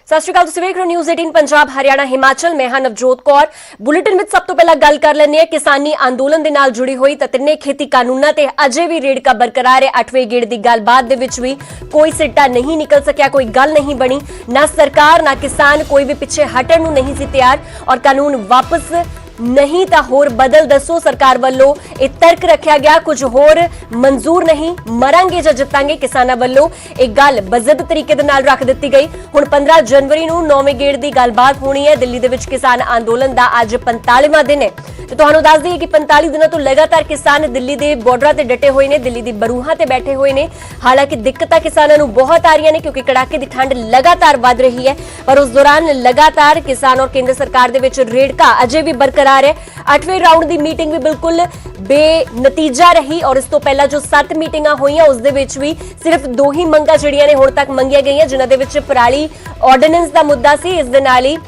सत श्री अकाल, तुसीं वेख रहे हो न्यूज़ 18 पंजाब हरियाणा हिमाचल। मैं हां नवजोत कौर। बुलेटिन विच सब तो पहला गल कर लैंदे हां किसानी अंदोलन दे नाल जुड़ी हुई तां तिन्ने खेती कानूनां ते अजे भी रेड़का बरकरार है। 8वें गेड़ दी गलबात दे विच भी कोई सिट्टा नहीं निकल सकिया, कोई गल नहीं बनी। ना सरकार ना किसान कोई भी पिछे हटण नूं नहीं सी तैयार और कानून वापस नहीं तो होर बदल दसो। सरकार वालों एक तर्क रखा गया, कुछ होर मंजूर नहीं, मरांगे जां जितांगे। किसानां वालों एक गल बजद तरीके दे नाल रख दित्ती गई। हुण 15 जनवरी नूं 9वें गेड़ दी गलबात होनी है। दिल्ली दे विच किसान अंदोलन दा अज 45वां दिन है ते तुहानूं दस दईए कि 45 दिनों तो लगातार किसान दिल्ली दे बॉर्डरां ते डटे हुए ने, दिल्ली दी बरूहां ते बैठे हुए ने। हालांकि दिक्कतां किसानां नूं बहुत आ रही ने क्योंकि कड़ाके दी ठंड लगातार वध रही है, पर उस दौरान लगातार किसान और केंद्र सरकार दे विच रेड़का अजे भी बरकरार है। 8वें राउंड दी मीटिंग भी बिल्कुल बेनतीजा रही और इस तो पहला जो 7 मीटिंगां होईयां उस दे विच भी सिर्फ 2 ही मंगां जिहड़ियां ने हुण तक मंगीआं गईयां, जिन्हां दे विच पराली ऑर्डीनेंस दा मुद्दा सी, इस दे नाल ही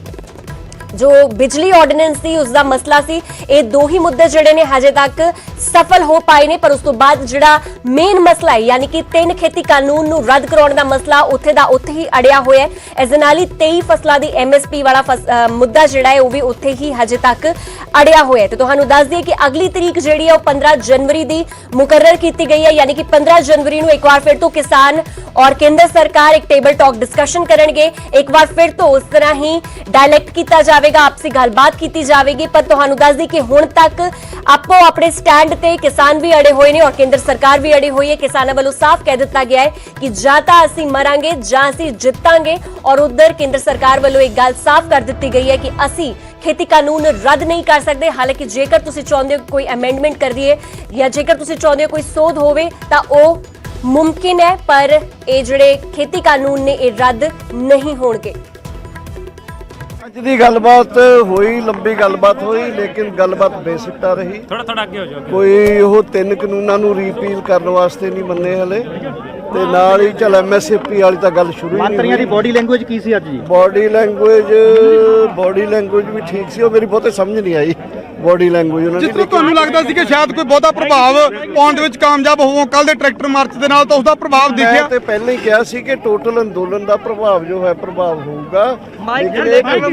जो बिजली ऑर्डीनेंस सी उसका मसला सी। ये 2 ही मुद्दे जिहड़े ने हजे तक सफल हो पाए ने, पर उस तो बाद जिहड़ा मेन मसला है यानी कि 3 खेती कानून नूं रद्द कराउण दा मसला उत्थे दा उत्थे ही अड़िया होया है। इस दे नाल ही 23 फसलां दी MSP वाला मुद्दा जिहड़ा है वो भी उत्थे ही हजे तक अड़िया होया है। तो तुहानूं दस दईए कि अगली तरीक जिहड़ी है वो 15 जनवरी दी मुकर्रर कीती गई है, यानी कि 15 जनवरी नूं एक बार फिर तो किसान और केंद्र सरकार एक टेबल टॉक डिस्कशन करेंगे। एक बार फिर तो उस तरह ही डायलैक्ट किया जाएगा, आपसी गलबात की जाएगी। पर तुहानूं दस दी कि हुण तक आपो अपने स्टैंड ते किसान भी अड़े हुए ने और केंद्र सरकार भी अड़ी हुई है। किसानां वालों साफ कह दिता गया है कि जां तां असीं मरांगे जां असीं जितांगे, और उधर केंद्र सरकार वालों एक गल साफ कर दी गई है कि असीं खेती कानून रद्द नहीं कर सकते। हालांकि जेकर तुसीं चाहुंदे हो कोई अमेंडमेंट कर दिए या जेकर तुसीं चाहुंदे हो कोई सोध होवे तां ओह मुमकिन है, पर ये जिहड़े खेती कानून ने ये रद्द नहीं होणगे। ਅੱਜ ਦੀ ਗੱਲਬਾਤ ਹੋਈ, ਲੰਬੀ ਗੱਲਬਾਤ ਹੋਈ, ਲੇਕਿਨ ਗੱਲਬਾਤ ਬੇਸਿੱਟਾ ਰਹੀ। ਥੋੜਾ ਅੱਗੇ ਹੋ ਜਾਓ। ਕੋਈ ਉਹ 3 ਕਾਨੂੰਨਾਂ ਨੂੰ ਰੀਪੀਲ ਕਰਨ ਵਾਸਤੇ ਨਹੀਂ ਮੰਨੇ ਹਲੇ, ਤੇ ਨਾਲ ਹੀ ਚਲ MSP ਵਾਲੀ ਤਾਂ ਗੱਲ ਸ਼ੁਰੂ ਹੀ ਨਹੀਂ। ਮੰਤਰੀਆਂ ਦੀ ਬੋਡੀ ਲੈਂਗੁਏਜ ਕੀ ਸੀ ਅੱਜ ਜੀ? ਬੋਡੀ ਲੈਂਗੁਏਜ ਵੀ ਠੀਕ ਸੀ, ਉਹ ਮੇਰੀ ਬਹੁਤੇ ਸਮਝ ਨਹੀਂ ਆਈ ਬੋਡੀ ਲੈਂਗੁਏਜ ਉਹਨਾਂ ਦੀ। ਜਿਸ ਤਰ੍ਹਾਂ ਤੁਹਾਨੂੰ ਲੱਗਦਾ ਸੀ ਕਿ ਸ਼ਾਇਦ ਕੋਈ ਬਹੁਤਾ ਪ੍ਰਭਾਵ ਪਾਉਣ ਦੇ ਵਿੱਚ ਕਾਮਯਾਬ ਹੋਵੋ ਕੱਲ ਦੇ ਟਰੈਕਟਰ ਮਾਰਚ ਦੇ ਨਾਲ, ਤਾਂ ਉਸ ਦਾ ਪ੍ਰਭਾਵ ਦਿਖਿਆ। ਮੈਂ ਤੇ ਪਹਿਲਾਂ ਹੀ ਕਿਹਾ ਸੀ ਕਿ ਟੋਟਲ ਅੰਦੋਲਨ ਦਾ ਪ੍ਰਭਾਵ ਜੋ ਹੈ ਪ੍ਰਭਾਵ ਹੋਊਗਾ, ਲੇਕਿਨ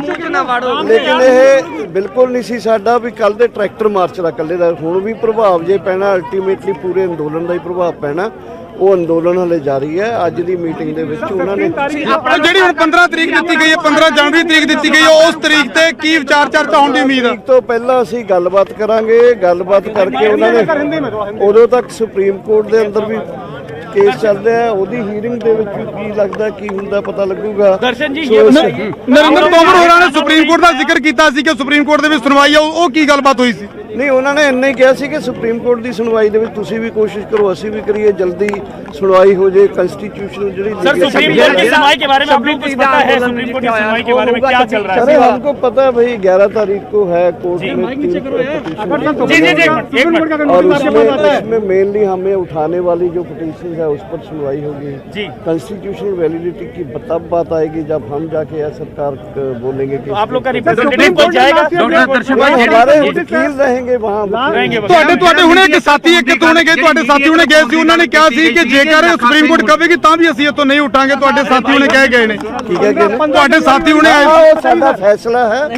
ਇਹ ਬਿਲਕੁਲ ਨਹੀਂ ਸੀ ਸਾਡਾ ਵੀ ਕੱਲ ਦੇ ਟਰੈਕਟਰ ਮਾਰਚ ਦਾ ਇਕੱਲੇ ਦਾ। ਹੁਣ ਵੀ ਪ੍ਰਭਾਵ ਜੇ ਪੈਣਾ ਅਲਟੀਮੇਟਲੀ ਪੂਰੇ ਅੰਦੋਲਨ ਦਾ ਹੀ ਪ੍ਰਭਾਵ ਪੈਣਾ। ਉਹ ਅੰਦੋਲਨ ਹਲੇ ਜਾਰੀ ਹੈ। ਅੱਜ ਦੀ ਮੀਟਿੰਗ ਦੇ ਵਿੱਚ ਉਹਨਾਂ ਨੇ ਜਿਹੜੀ ਹੁਣ 15 ਤਰੀਕ ਦਿੱਤੀ ਗਈ ਹੈ, 15 ਜਨਵਰੀ ਤਰੀਕ ਦਿੱਤੀ ਗਈ ਹੈ, ਉਸ ਤਰੀਕ ਤੇ ਕੀ ਵਿਚਾਰ ਚਰਚਾ ਹੋਣ ਦੀ ਉਮੀਦ ਹੈ? ਤਰੀਕ ਤੋਂ ਪਹਿਲਾਂ ਅਸੀਂ ਗੱਲਬਾਤ ਕਰਾਂਗੇ। ਗੱਲਬਾਤ ਕਰਕੇ ਉਹਨਾਂ ਨੇ ਉਦੋਂ ਤੱਕ ਸੁਪਰੀਮ ਕੋਰਟ ਦੇ ਅੰਦਰ ਵੀ ਕੇਸ ਚੱਲ ਰਿਹਾ ਹੈ, ਉਹਦੀ ਹੀਅਰਿੰਗ ਦੇ ਵਿੱਚ ਵੀ ਕੀ ਲੱਗਦਾ ਕੀ ਹੁੰਦਾ ਪਤਾ ਲੱਗੂਗਾ। ਦਰਸ਼ਨ ਜੀ ਨਰਿੰਦਰ ਤੋਮਰ ਹੋਰਾਂ ਨੇ ਸੁਪਰੀਮ ਕੋਰਟ ਦਾ ਜ਼ਿਕਰ ਕੀਤਾ ਸੀ ਕਿ ਸੁਪਰੀਮ ਕੋਰਟ ਦੇ ਵਿੱਚ ਸੁਣਵਾਈ ਆ, ਉਹ ਕੀ ਗੱਲਬਾਤ ਹੋਈ ਸੀ? ਨਹੀਂ, ਉਹਨਾਂ ਨੇ ਇੰਨਾ ਹੀ ਕਿਹਾ ਸੀ ਕਿ ਸੁਪਰੀਮ ਕੋਰਟ ਦੀ ਸੁਣਵਾਈ ਦੇ ਵਿੱਚ ਤੁਸੀਂ ਵੀ ਕੋਸ਼ਿਸ਼ ਕਰੋ, ਅਸੀਂ ਵੀ ਕਰੀਏ, ਜਲਦੀ ਸੁਣਵਾਈ ਹੋ ਜਾਏ। ਕਨਸਟੀट्यूशनल ਜਿਹੜੀ सर सुप्रीम कोर्ट की सुनवाई के बारे में आप लोग कुछ पता है? सुप्रीम कोर्ट की सुनवाई के बारे में क्या चल रहा है? सर हमको पता है भाई 11 तारीख को है कोर्ट में जी और उसमें मेनली हमें उठाने वाली जो पिटीशन है उस पर सुनवाई होगी जी। कॉन्स्टिट्यूशनल वैलिडिटी की तब बात आएगी जब हम जाके या सरकार बोलेंगे कि आप लोग का रिप्रेजेंटेटिव पहुंच जाएगा। हमारे वकील रहेंगे वहाँ। ਤੁਹਾਡੇ ਹੁਣੇ ਇੱਕ ਸਾਥੀ ਕਿਤੋਂ ਨੇ ਗਏ, ਤੁਹਾਡੇ ਸਾਥੀ ਹੁਣੇ ਗਏ ਸੀ, ਉਹਨਾਂ ਨੇ ਕਿਹਾ ਸੀ ਕਿ ਜੇਕਰ ਸੁਪਰੀਮ ਕੋਰਟ ਕਹੇਗੀ ਤਾਂ ਵੀ ਅਸੀਂ ਇਤੋਂ ਨਹੀਂ ਉਠਾਂਗੇ। ਤੁਹਾਡੇ ਸਾਥੀ ਹੁਣੇ ਕਹਿ ਗਏ ਨੇ। ਕੀ ਕਹਿ ਗਏ ਨੇ? ਤੁਹਾਡੇ ਸਾਥੀ ਹੁਣੇ ਉਹ ਸਾਡਾ ਫੈਸਲਾ ਹੈ,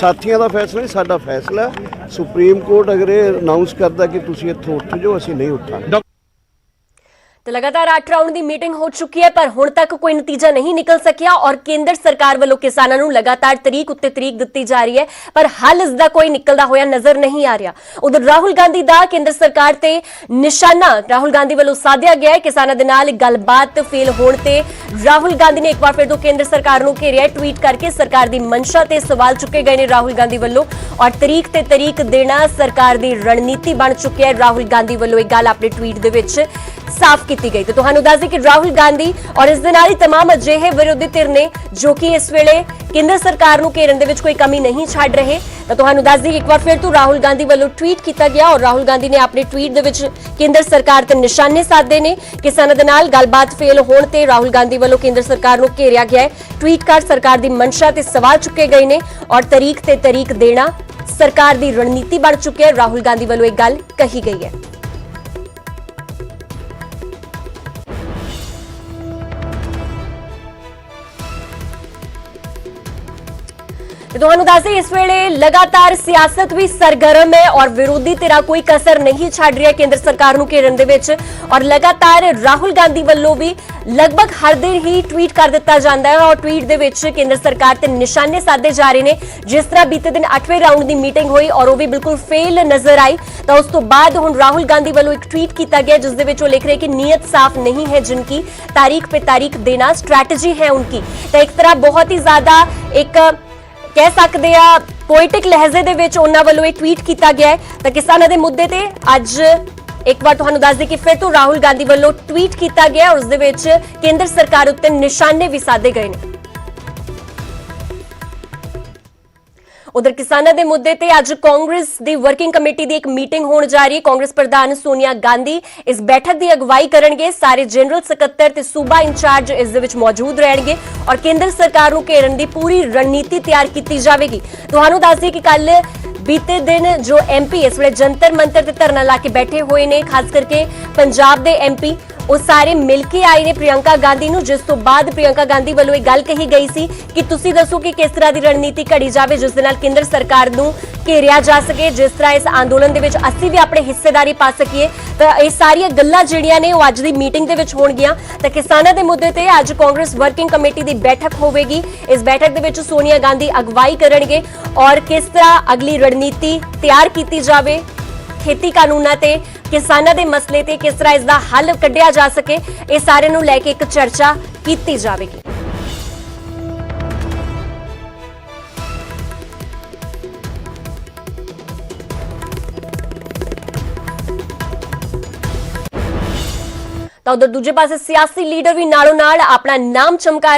ਸਾਥੀਆਂ ਦਾ ਫੈਸਲਾ ਨਹੀਂ, ਸਾਡਾ ਫੈਸਲਾ ਹੈ। ਸੁਪਰੀਮ ਕੋਰਟ ਅਗਰ ਇਹ ਅਨਾਉਂਸ ਕਰਦਾ ਕਿ ਤੁਸੀਂ ਇੱਥੋਂ ਉੱਠ ਜਾਓ, ਅਸੀਂ ਨਹੀਂ ਉੱਠਾਂਗੇ। तो लगातार 8 राउंड की मीटिंग हो चुकी है, पर हुण तक कोई नतीजा नहीं निकल सकिया और केंद्र सरकार वालों किसानों नूं लगातार तरीक उत्ते तरीक दित्ती जा रही है, पर हल इसदा कोई निकलदा होया नजर नहीं आ रहा। उधर राहुल गांधी दा केंद्र सरकार ते निशाना राहुल गांधी वालों साधिया गया है। किसानां दे नाल गलबात फेल होण ते राहुल गांधी ने एक बार फिर तो केंद्र सरकार नूं घेरिया, ट्वीट करके सरकार दी मंशा ते सवाल चुके गए ने राहुल गांधी वालों, और तरीक ते तरीक देना सरकार दी रणनीति बन चुकी है। राहुल गांधी वालों एक गल अपने ट्वीट दे विच साफ की गई। तो तुहानूं दस दी कि राहुल गांधी और इस दे नाल ही तमाम अजिहे विरोधी धिर ने जो कि इस वेले केंद्र सरकार नूं घेरन दे विच कोई कमी नहीं छड्ड रहे। तो तुहानूं दस दी एक बार फिर तो राहुल गांधी वालों ट्वीट किया गया और राहुल गांधी ने अपने ट्वीट दे विच केंद्र सरकार ते निशाने साधे ने। किसानां दे नाल गलबात फेल होण ते राहुल गांधी वालों केंद्र सरकार नूं घेरिया गया है। ट्वीट कर सरकार दी मंशा ते सवाल चुके गए ने और तरीक ते तरीक देना सरकार दी रणनीति बन चुकी है। राहुल गांधी वालों एक गल कही गई है। ਤੇ ਤੁਹਾਨੂੰ ਦੱਸ ਦੇਈਏ ਇਸ ਵੇਲੇ ਲਗਾਤਾਰ ਸਿਆਸਤ ਵੀ ਸਰਗਰਮ ਹੈ ਔਰ ਵਿਰੋਧੀ ਧਿਰਾਂ ਕੋਈ ਕਸਰ ਨਹੀਂ ਛੱਡ ਰਿਹਾ ਕੇਂਦਰ ਸਰਕਾਰ ਨੂੰ ਘੇਰਨ ਦੇ ਵਿੱਚ ਔਰ ਲਗਾਤਾਰ ਰਾਹੁਲ ਗਾਂਧੀ ਵੱਲੋਂ ਵੀ ਲਗਭਗ ਹਰ ਦਿਨ ਹੀ ਟਵੀਟ ਕਰ ਦਿੱਤਾ ਜਾਂਦਾ ਹੈ ਔਰ ਟਵੀਟ ਦੇ ਵਿੱਚ ਕੇਂਦਰ ਸਰਕਾਰ ਤੇ ਨਿਸ਼ਾਨੇ ਸਾਧੇ ਜਾ ਰਹੇ ਨੇ। ਜਿਸ ਤਰ੍ਹਾਂ ਬੀਤੇ ਦਿਨ 8ਵੇਂ ਰਾਉਂਡ ਦੀ ਮੀਟਿੰਗ ਹੋਈ ਔਰ ਉਹ ਵੀ ਬਿਲਕੁਲ ਫੇਲ ਨਜ਼ਰ ਆਈ ਤਾਂ ਉਸ ਤੋਂ ਬਾਅਦ ਹੁਣ ਰਾਹੁਲ ਗਾਂਧੀ ਵੱਲੋਂ ਇੱਕ ਟਵੀਟ ਕੀਤਾ ਗਿਆ जिस दे विच वो लिख रहे कि नीयत साफ नहीं है जिनकी तारीख पे तारीख देना स्ट्रैटेजी है उनकी। तो एक तरह बहुत ही ज्यादा एक कह सकते हैं पोएटिक लहजे दे विच उन्हां वल्लों एक ट्वीट किया गया है। तो किसानां दे मुद्दे ते अज एक बार तुहानूं दस दे कि फिर तो राहुल गांधी वल्लों ट्वीट किया गया और उस दे विच केंद्र सरकार उत्ते निशाने भी साधे गए ने। उधर किसानों के मुद्दे ते अज कांग्रेस की वर्किंग कमेटी की एक मीटिंग होने जा रही है। कांग्रेस प्रधान सोनिया गांधी इस बैठक की अगवाई करेंगे। सारे जनरल सकत्तर ते सूबा इंचार्ज इस दे विच मौजूद रहेंगे और केंद्र सरकार नूं घेरन दी पूरी रणनीति तैयार की जाएगी। तुहानूं दस दईए कि कल बीते दिन जो एमपी इस वे जंतर मंतर ते धरना ला के बैठे हुए ने खास करके पंजाब के एमपी वो सारे मिलके आए ने प्रियंका गांधी नूं जिस तो बाद प्रियंका गांधी वालों एक गल कही गई सी कि तुसीं दसो कि किस तरह की रणनीति घड़ी जावे जिस दे नाल केंद्र सरकार नूं घेरिया जा सके जिस तरह इस आंदोलन दे विच असीं भी अपनी हिस्सेदारी पा सकीए। तो ये सारियां गल्लां जिहड़ियां ने वो अज दी मीटिंग दे विच होणगीआं। तो किसानां दे मुद्दे ते अज कांग्रेस वर्किंग कमेटी की बैठक होवेगी। इस बैठक दे विच सोनिया गांधी अगवाई करनगे और किस तरह अगली रणनीति तैयार की जावे खेती कानूनां ते किसानां दे मसले ते किस तरह इसदा हल कढिया जा सके ये सारे नूं लैके एक चर्चा की जावेगी। तो उधर दूजे पासे सियासी लीडर भी नालों नाल अपना नाम चमका